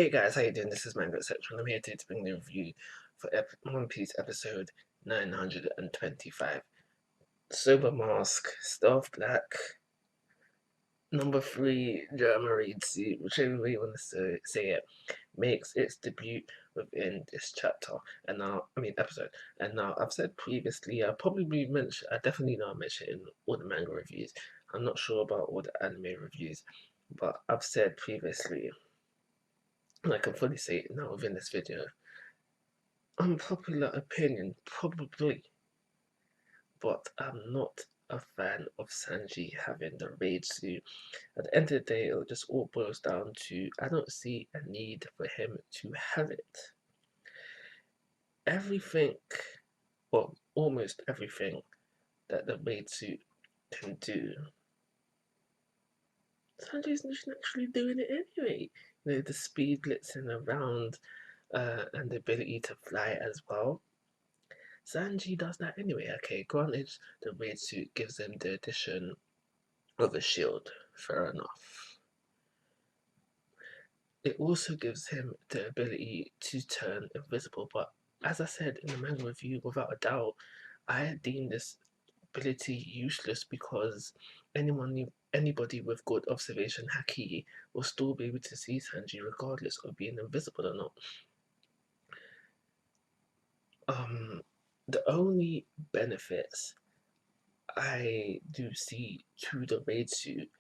Hey guys, how you doing? This is Manga, etc. I'm here today to bring the review for One Piece episode 925. Sober Mask, Staff Black, number 3, German Reed Suit, whichever way you want to say it, makes its debut within this chapter, and now, episode. And now, I've said previously, I definitely know I mentioned in all the manga reviews. I'm not sure about all the anime reviews, but I've said previously, and I can fully say it now within this video. Unpopular opinion, probably, but I'm not a fan of Sanji having the raid suit. At the end of the day, it just all boils down to I don't see a need for him to have it. Everything, well, almost everything that the raid suit can do, Sanji's not actually doing it anyway. You know, the speed blitzing around and the ability to fly as well. Sanji does that anyway. Okay, granted, the raid suit gives him the addition of a shield. Fair enough. It also gives him the ability to turn invisible. But as I said in the manga review, without a doubt, I deem this ability useless because anybody with good observation haki will still be able to see Sanji regardless of being invisible or not. The only benefits I do see to the raid suit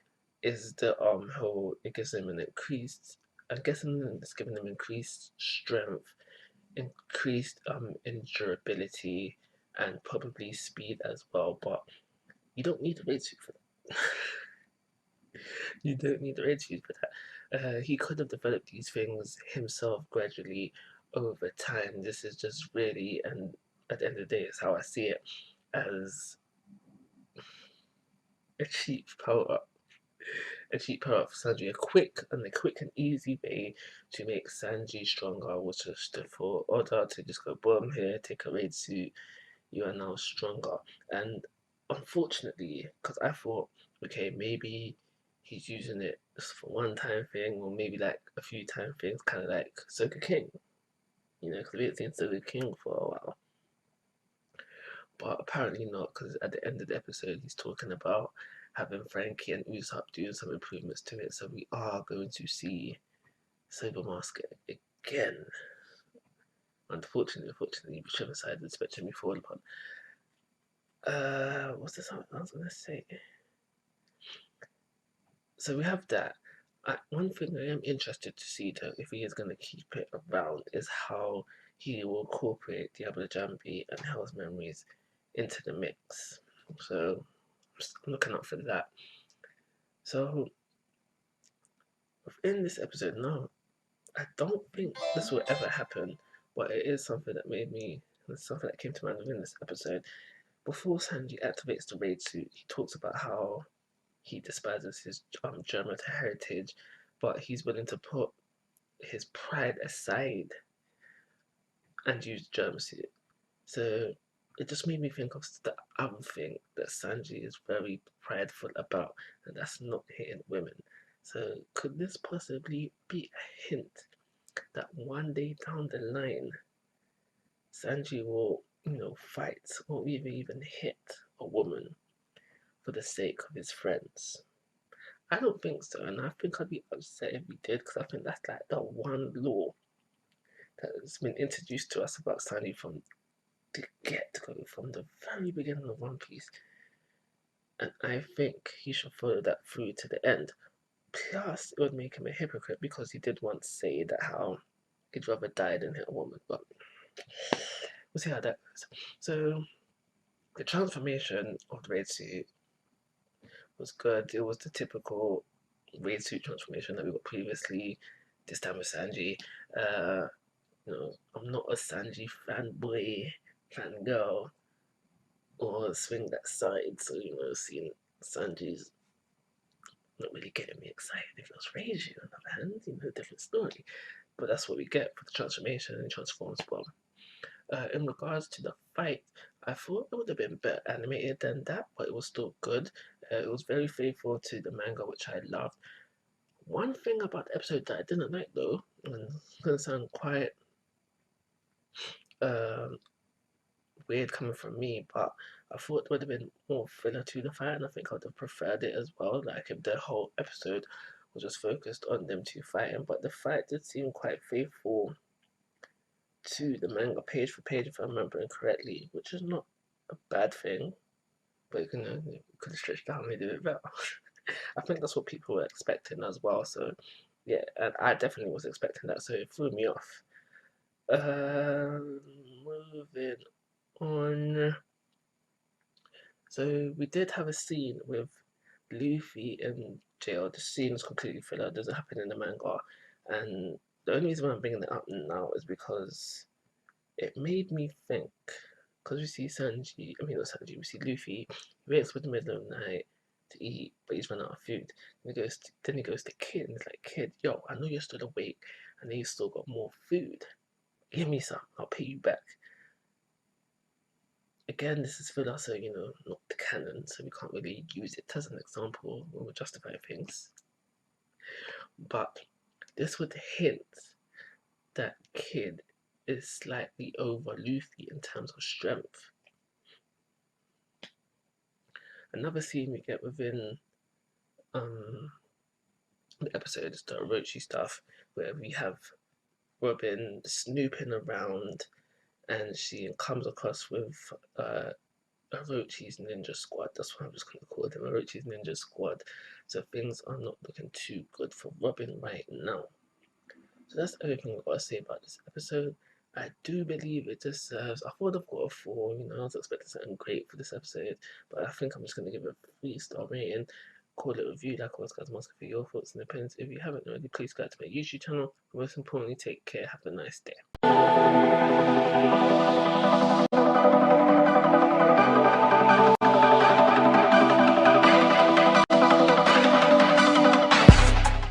is the whole it gives them an increased I'm guessing it's giving them increased strength, increased endurability and probably speed as well, but you don't need the raid suit for that. You don't need the raid suit for that. He could have developed these things himself gradually over time. This is just really, and at the end of the day, it's how I see it, as a cheap power up. A cheap power up for Sanji. A quick and easy way to make Sanji stronger was just for Oda to just go boom here, take a raid suit, you are now stronger. And unfortunately, because I thought, okay, maybe he's using it for one time thing, or maybe like a few time things, kind of like Soka King, you know, because we haven't seen Soka King for a while. But apparently not, because at the end of the episode, he's talking about having Frankie and Usopp doing some improvements to it. So we are going to see Sober Mask again. Unfortunately, whichever side of the spectrum you fall upon. What's this I was going to say? So we have that. One thing I am interested to see, though, if he is going to keep it around, is how he will incorporate Diablo Jambi and Hell's Memories into the mix. So I'm looking out for that. So within this episode, no, I don't think this will ever happen, but it is something that something that came to mind within this episode. Before Sanji activates the raid suit, he talks about how he despises his German heritage, but he's willing to put his pride aside and use German suit. So it just made me think of the other thing that Sanji is very prideful about, and that's not hitting women. So could this possibly be a hint that one day down the line, Sanji will, fight or even hit a woman for the sake of his friends? I don't think so, and I think I'd be upset if we did, because I think that's like the one law that has been introduced to us about Sanji from the get-go, from the very beginning of One Piece, and I think he should follow that through to the end. Plus, it would make him a hypocrite because he did once say that how he'd rather die than hit a woman, but we'll see how that goes. So, the transformation of the Red Suit was good. It was the typical raid suit transformation that we got previously. This time with Sanji. I'm not a Sanji fanboy, fangirl, or swing that side. So seeing Sanji's not really getting me excited. If it was Rage, on the other hand, different story. But that's what we get for the transformation, and transforms well. In regards to the fight, I thought it would have been better animated than that, but it was still good. It was very faithful to the manga, which I loved. One thing about the episode that I didn't like though, and it's gonna sound quite um, weird coming from me, but I thought there would have been more filler to the fight, and I think I would have preferred it as well. Like if the whole episode was just focused on them two fighting, but the fight did seem quite faithful to the manga page for page, if I'm remembering correctly, which is not a bad thing. But you could have stretched out and made it a bit better. I think that's what people were expecting as well. So yeah, and I definitely was expecting that, so it threw me off. Moving on. So we did have a scene with Luffy in jail. The scene is completely filler. It doesn't happen in the manga, and the only reason why I'm bringing it up now is because it made me think. Because we see Sanji, I mean not Sanji, we see Luffy. He wakes up in the middle of the night to eat, but he's run out of food. Then he goes to Kid, and he's like, "Kid, yo, I know you're still awake, and you still got more food. Give me some. I'll pay you back." Again, this is filler, so not the canon, so we can't really use it as an example when we're justifying things. But this would hint that Kid is slightly over Luffy in terms of strength. Another scene we get within the episode is the Orochi stuff, where we have Robin snooping around, and she comes across with Orochi's Ninja Squad. That's what I'm just going to call them, Orochi's Ninja Squad. So things are not looking too good for Robin right now. So that's everything I've got to say about this episode. I do believe it deserves. I thought I've got a 4. I was expecting something great for this episode, but I think I'm just going to give it a 3-star rating. Call it a review, like always, guys. I'm asking for your thoughts and opinions. If you haven't already, please go to my YouTube channel. Most importantly, take care. Have a nice day.